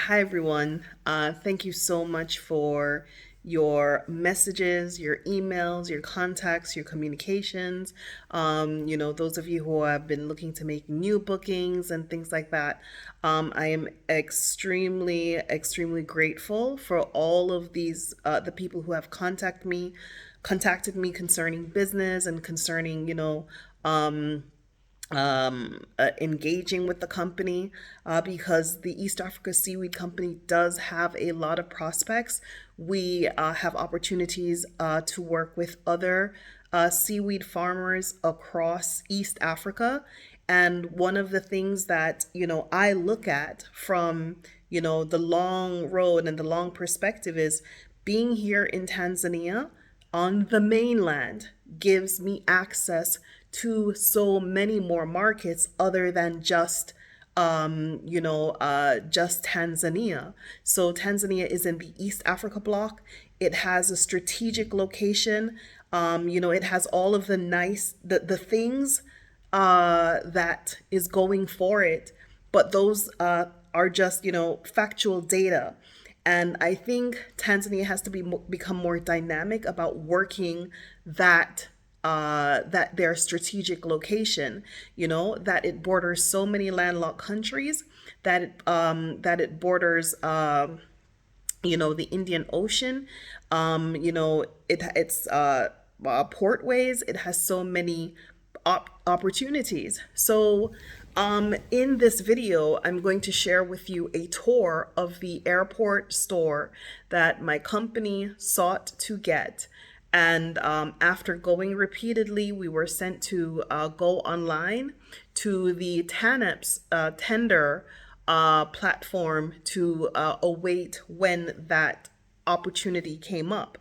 Hi, everyone. Thank you so much for your messages, your emails, your contacts, your communications. Those of you who have been looking to make new bookings and things like that. I am extremely grateful for all of these, the people who have contacted me concerning business and concerning, engaging with the company because the East Africa Seaweed Company does have a lot of prospects. We have opportunities to work with other seaweed farmers across East Africa. And one of the things that, I look at from, the long road and the long perspective is being here in Tanzania on the mainland gives me access to so many more markets other than just Tanzania. So Tanzania is in the East Africa block. It has a strategic location. It has all of the things that is going for it, but those are just, factual data. And I think Tanzania has to become more dynamic about working that their strategic location, that it borders so many landlocked countries, that it borders the Indian Ocean. It's portways. It has so many opportunities. So, in this video, I'm going to share with you a tour of the airport store that my company sought to get. And after going repeatedly, we were sent to go online to the TANEP's tender platform to await when that opportunity came up.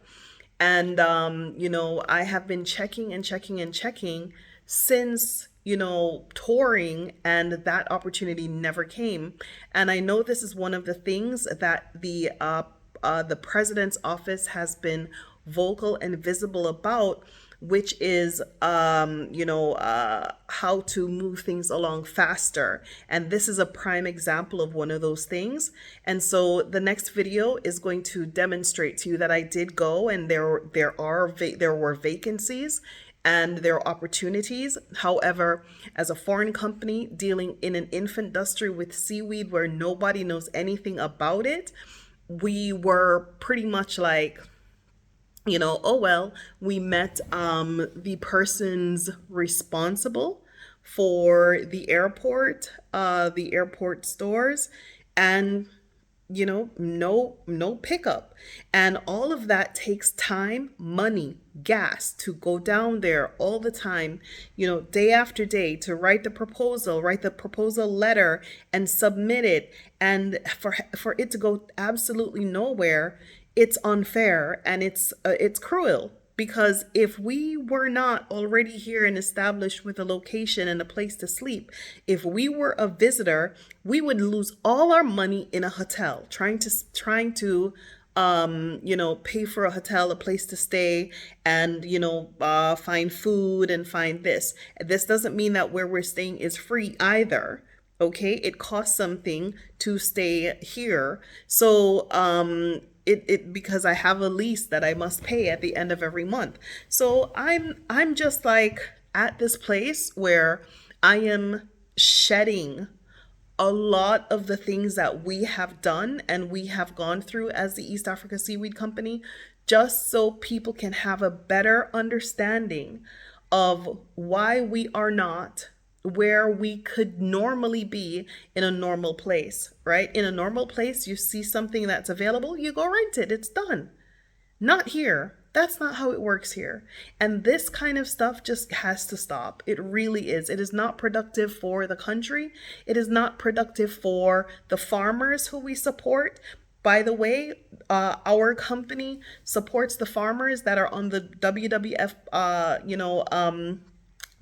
And, I have been checking and checking and checking since, touring, and that opportunity never came. And I know this is one of the things that the president's office has been vocal and visible about, which is how to move things along faster. And this is a prime example of one of those things. And so the next video is going to demonstrate to you that I did go, and there were vacancies and there are opportunities. However, as a foreign company dealing in an infant industry with seaweed where nobody knows anything about it, we were pretty much like, oh well, we met the persons responsible for the airport stores, and no pickup. And all of that takes time, money, gas to go down there all the time, day after day, to write the proposal letter and submit it. And for it to go absolutely nowhere, it's unfair, and it's cruel. Because if we were not already here and established with a location and a place to sleep, if we were a visitor, we would lose all our money in a hotel trying to pay for a hotel, a place to stay, and find food and find this. This doesn't mean that where we're staying is free either. Okay, it costs something to stay here. So it because I have a lease that I must pay at the end of every month. So I'm just like at this place where I am shedding a lot of the things that we have done and we have gone through as the East Africa Seaweed Company, just so people can have a better understanding of why we are not where we could normally be in a normal place, right? In a normal place, you see something that's available, you go rent it, it's done. Not here. That's not how it works here. And this kind of stuff just has to stop. It really is. It is not productive for the country. It is not productive for the farmers who we support. By the way, our company supports the farmers that are on the WWF,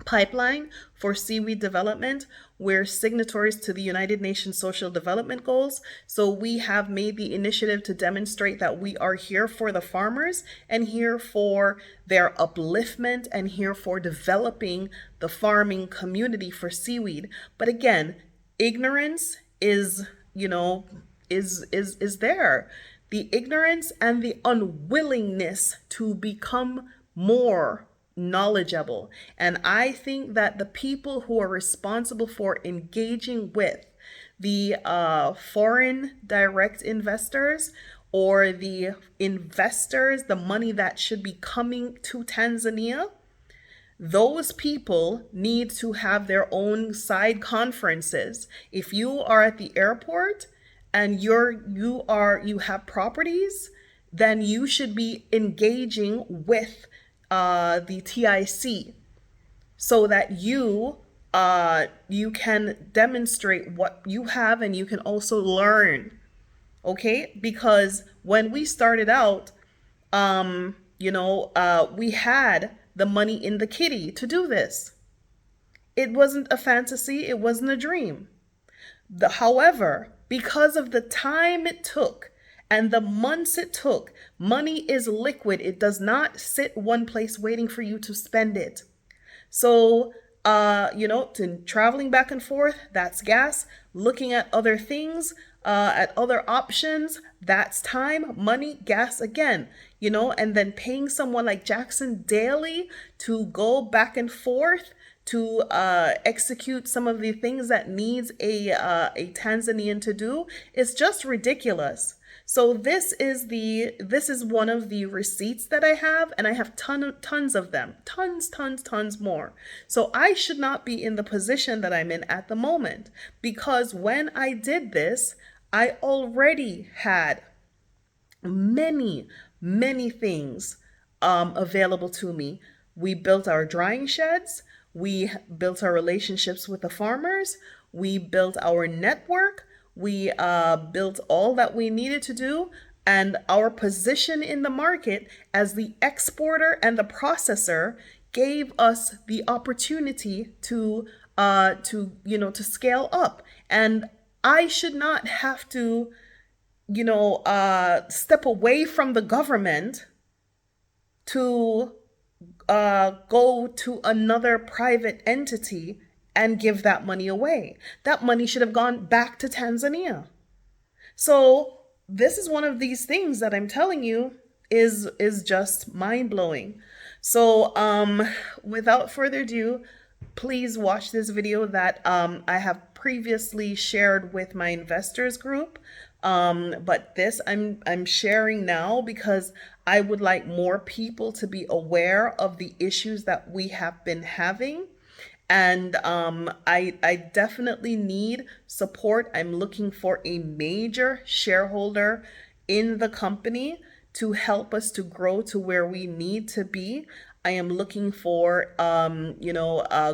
pipeline for seaweed development. We're signatories to the United Nations Social Development Goals. So we have made the initiative to demonstrate that we are here for the farmers and here for their upliftment and here for developing the farming community for seaweed. But again, ignorance is, is there. The ignorance and the unwillingness to become more knowledgeable. And I think that the people who are responsible for engaging with the foreign direct investors, or the investors, the money that should be coming to Tanzania, those people need to have their own side conferences. If you are at the airport and you have properties, then you should be engaging with the TIC, so that you can demonstrate what you have, and you can also learn. Okay, because when we started out, we had the money in the kitty to do this. It wasn't a fantasy, it wasn't a dream. However, because of the time it took and the months it took, money is liquid. It does not sit one place waiting for you to spend it. So, to traveling back and forth, that's gas. Looking at other things, at other options, that's time, money, gas again, and then paying someone like Jackson daily to go back and forth to execute some of the things that needs a Tanzanian to do is just ridiculous. So this is one of the receipts that I have, and I have tons of them, tons more. So I should not be in the position that I'm in at the moment, because when I did this, I already had many things available to me. We built our drying sheds. We built our relationships with the farmers. We built our network. We built all that we needed to do, and our position in the market as the exporter and the processor gave us the opportunity to scale up. And I should not have to, step away from the government to go to another private entity and give that money away. That money should have gone back to Tanzania. So this is one of these things that I'm telling you is just mind-blowing. So without further ado, please watch this video that I have previously shared with my investors group. But this I'm sharing now because I would like more people to be aware of the issues that we have been having. And I definitely need support. I'm looking for a major shareholder in the company to help us to grow to where we need to be. I am looking for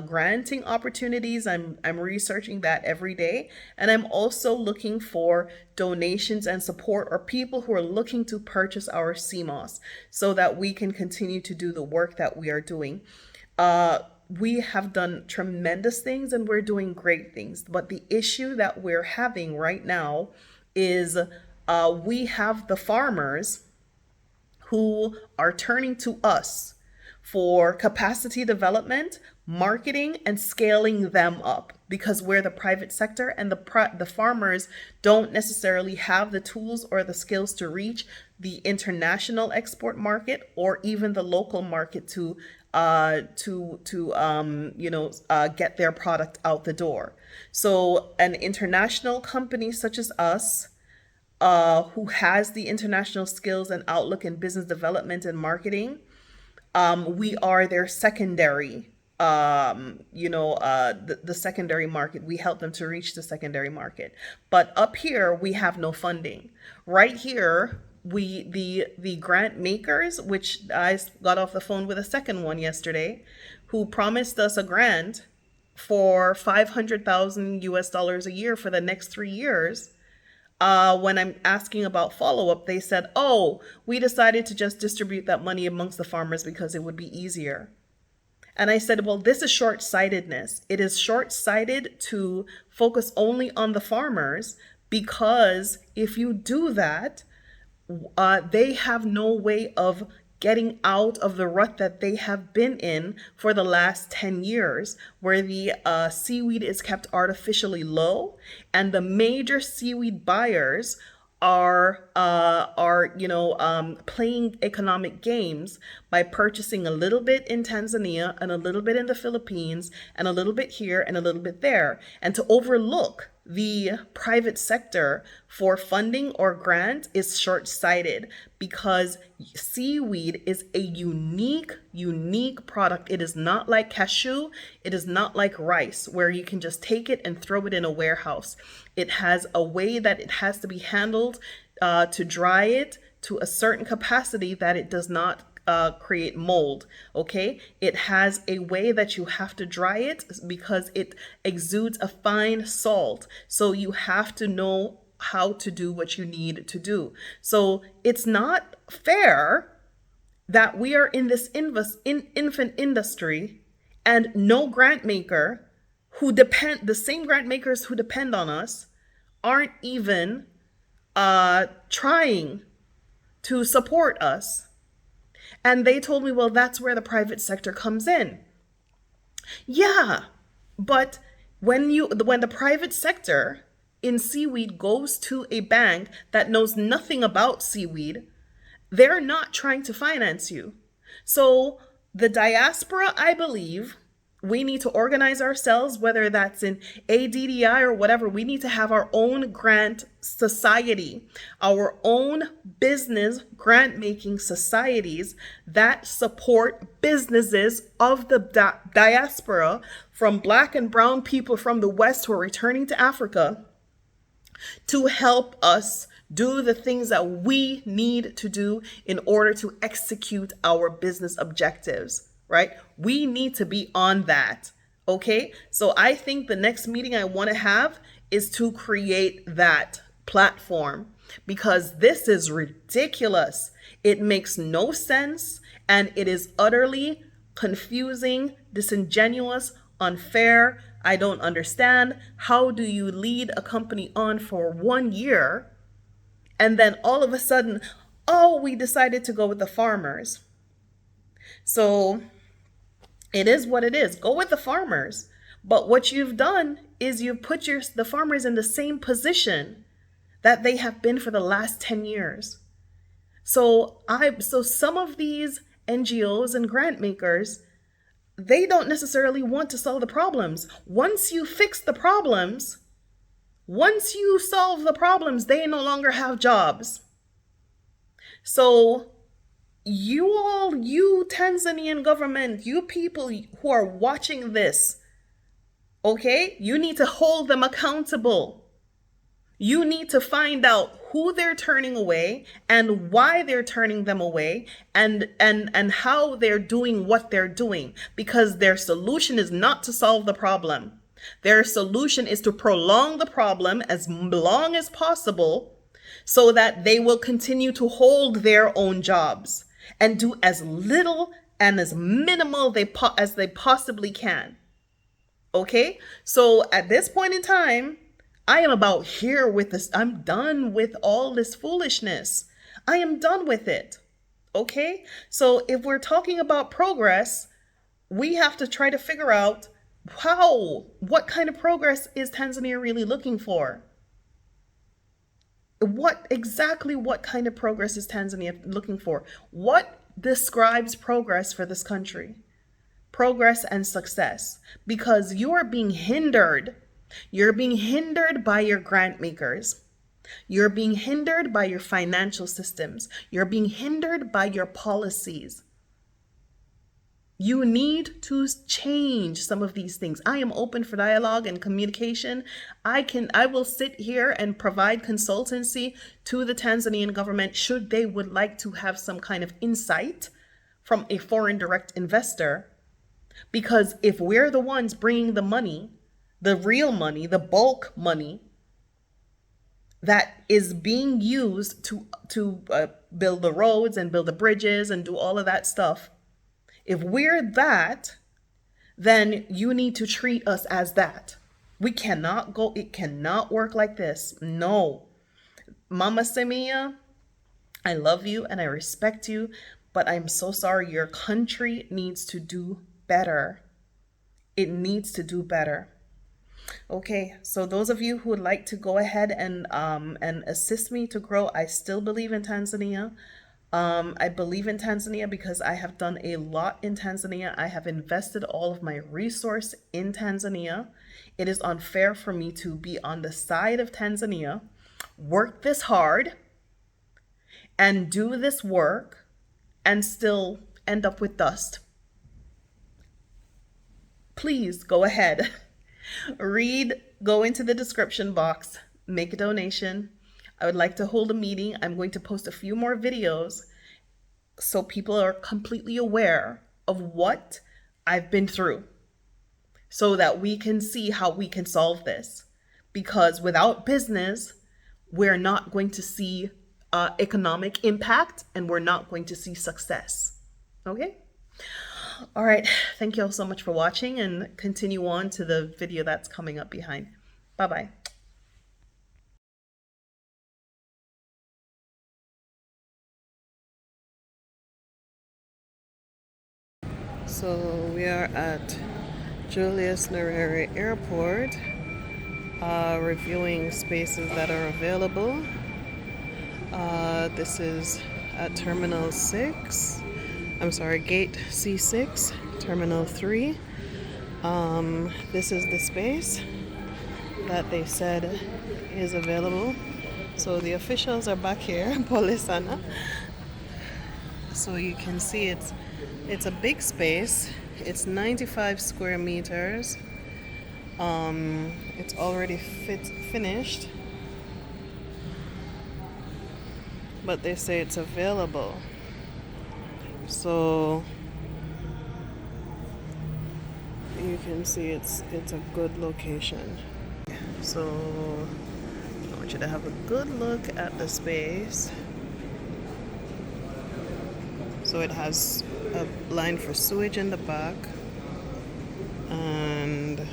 granting opportunities. I'm researching that every day. And I'm also looking for donations and support, or people who are looking to purchase our CMOS so that we can continue to do the work that we are doing. We have done tremendous things and we're doing great things. But the issue that we're having right now is we have the farmers who are turning to us for capacity development, marketing, and scaling them up, because we're the private sector and the farmers don't necessarily have the tools or the skills to reach the international export market or even the local market to get their product out the door. So an international company such as us, who has the international skills and outlook in business development and marketing, we are their secondary, the secondary market. We help them to reach the secondary market. But up here, we have no funding. Right here, the grant makers, which I got off the phone with a second one yesterday, who promised us a grant for $500,000 a year for the next 3 years. When I'm asking about follow-up, they said, oh, we decided to just distribute that money amongst the farmers because it would be easier. And I said, well, this is short-sightedness. It is short-sighted to focus only on the farmers, because if you do that, they have no way of getting out of the rut that they have been in for the last 10 years, where the seaweed is kept artificially low, and the major seaweed buyers are playing economic games by purchasing a little bit in Tanzania and a little bit in the Philippines and a little bit here and a little bit there, and to overlook the private sector for funding or grant is short-sighted, because seaweed is a unique product. It is not like cashew. It is not like rice, where you can just take it and throw it in a warehouse. It has a way that it has to be handled to dry it to a certain capacity that it does not create mold. Okay, it has a way that you have to dry it because it exudes a fine salt, so you have to know how to do what you need to do. So it's not fair that we are in this infant industry, and no grant maker the same grant makers who depend on us aren't even trying to support us. And they told me, well, that's where the private sector comes in. Yeah, but when the private sector in seaweed goes to a bank that knows nothing about seaweed, they're not trying to finance you. So the diaspora, I believe, we need to organize ourselves, whether that's in ADDI or whatever. We need to have our own grant society, our own business grant making societies that support businesses of the diaspora, from Black and brown people from the West who are returning to Africa, to help us do the things that we need to do in order to execute our business objectives. Right? We need to be on that. Okay. So I think the next meeting I want to have is to create that platform, because this is ridiculous. It makes no sense, and it is utterly confusing, disingenuous, unfair. I don't understand. How do you lead a company on for 1 year and then all of a sudden, oh, we decided to go with the farmers? So it is what it is. Go with the farmers. But what you've done is you've put the farmers in the same position that they have been for the last 10 years. So some of these NGOs and grant makers, they don't necessarily want to solve the problems. Once you fix the problems, once you solve the problems, they no longer have jobs. So you Tanzanian government, you people who are watching this, okay, you need to hold them accountable. You need to find out who they're turning away and why they're turning them away, and how they're doing what they're doing, because their solution is not to solve the problem. Their solution is to prolong the problem as long as possible, so that they will continue to hold their own jobs and do as little and as minimal as they possibly can. Okay? So at this point in time, I am about here with this. I'm done with all this foolishness. I am done with it. Okay? So if we're talking about progress, we have to try to figure out what kind of progress is Tanzania really looking for? What kind of progress is Tanzania looking for? What describes progress for this country? Progress and success. Because you are being hindered. You're being hindered by your grant makers. You're being hindered by your financial systems. You're being hindered by your policies. You need to change some of these things. I am open for dialogue and communication. I will sit here and provide consultancy to the Tanzanian government should they would like to have some kind of insight from a foreign direct investor. Because if we're the ones bringing the money, the real money, the bulk money that is being used to build the roads and build the bridges and do all of that stuff, if we're that, then you need to treat us as that. It cannot work like this. No. Mama Semia, I love you and I respect you, but I'm so sorry. Your country needs to do better. It needs to do better. Okay, so those of you who would like to go ahead and assist me to grow, I still believe in Tanzania. I believe in Tanzania because I have done a lot in Tanzania. I have invested all of my resource in Tanzania. It is unfair for me to be on the side of Tanzania, work this hard, and do this work, and still end up with dust. Please go ahead. Go into the description box, make a donation. I would like to hold a meeting. I'm going to post a few more videos so people are completely aware of what I've been through so that we can see how we can solve this. Because without business, we're not going to see economic impact and we're not going to see success. Okay? All right. Thank you all so much for watching, and continue on to the video that's coming up behind. Bye-bye. So we are at Julius Nyerere Airport, reviewing spaces that are available. This is at Terminal 6. I'm sorry, Gate C6, Terminal 3. This is the space that they said is available. So the officials are back here, Polisana. So you can see it's a big space. It's 95 square meters. It's already finished, but they say it's available. So you can see it's a good location. So I want you to have a good look at the space. So it has a line for sewage in the back, and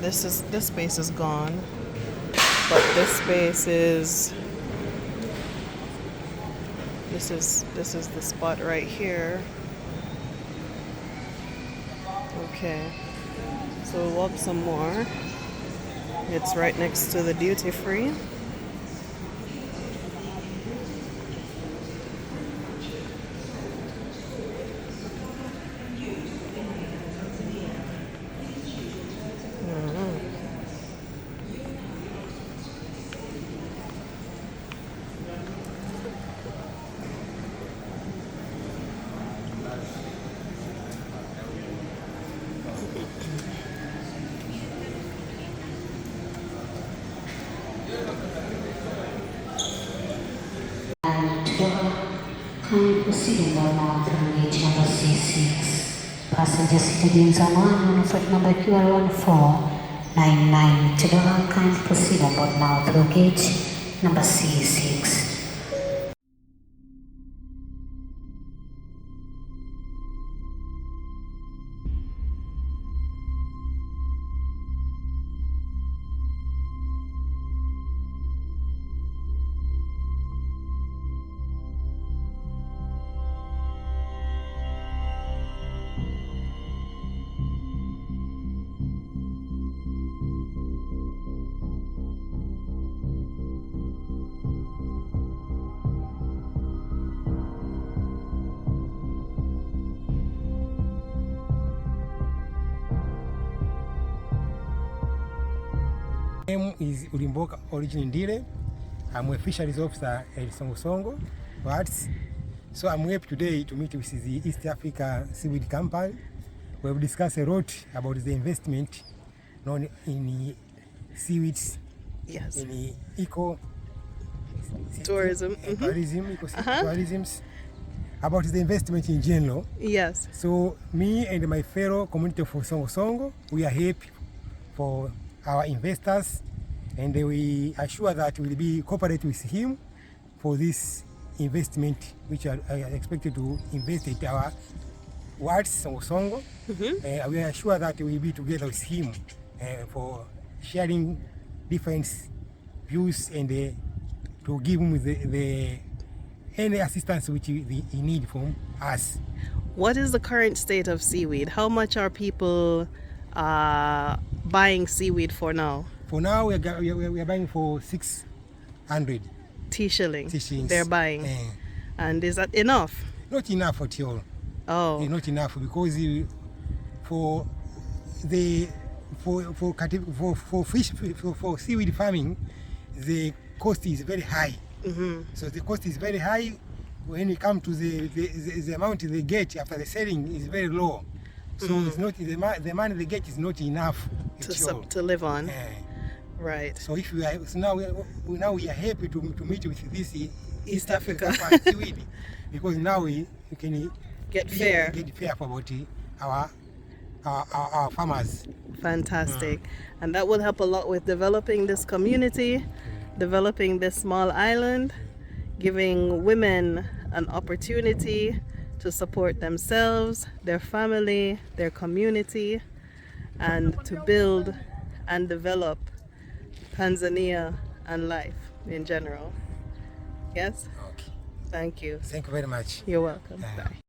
this space is gone, but this space is this is the spot right here. Okay, so we'll walk some more. It's right next to the duty free. Kind proceeding now through gate number C6. Passenger seated in Zanzibar on flight number QR1499 to the kind proceed about now through gate number C6. My name is Ulimboka Origin Ndile. I'm a fisheries officer at Songo Arts. So I'm here today to meet with the East Africa Seaweed Company. We've discussed a lot about the investment known in seaweeds, Yes. in eco Tourism. tourism, tourisms, about the investment in general. Yes. So me and my fellow community of Songo, we are happy for our investors, and we are sure that we will be cooperate with him for this investment, which are expected to invest at our wards Songo. We are sure that we will be together with him for sharing different views and to give him any assistance which he need from us. What is the current state of seaweed? How much are people buying seaweed for now? For now, we are buying for 600 shillings. shillings. They're buying. And is that enough? Not enough at all. Oh. Not enough, because for seaweed farming, the cost is very high. So the cost is very high. When it comes to the amount they get after the selling is very low. So it's not the money they get is not enough to live on. Right. So if now we are happy to meet with this East Africa seaweed, because now we can get fair about our farmers. Fantastic. And that will help a lot with developing this community, developing this small island, giving women an opportunity to support themselves, their family, their community, and to build and develop Tanzania and life in general. Yes? Okay. Thank you. Thank you very much. You're welcome. Bye.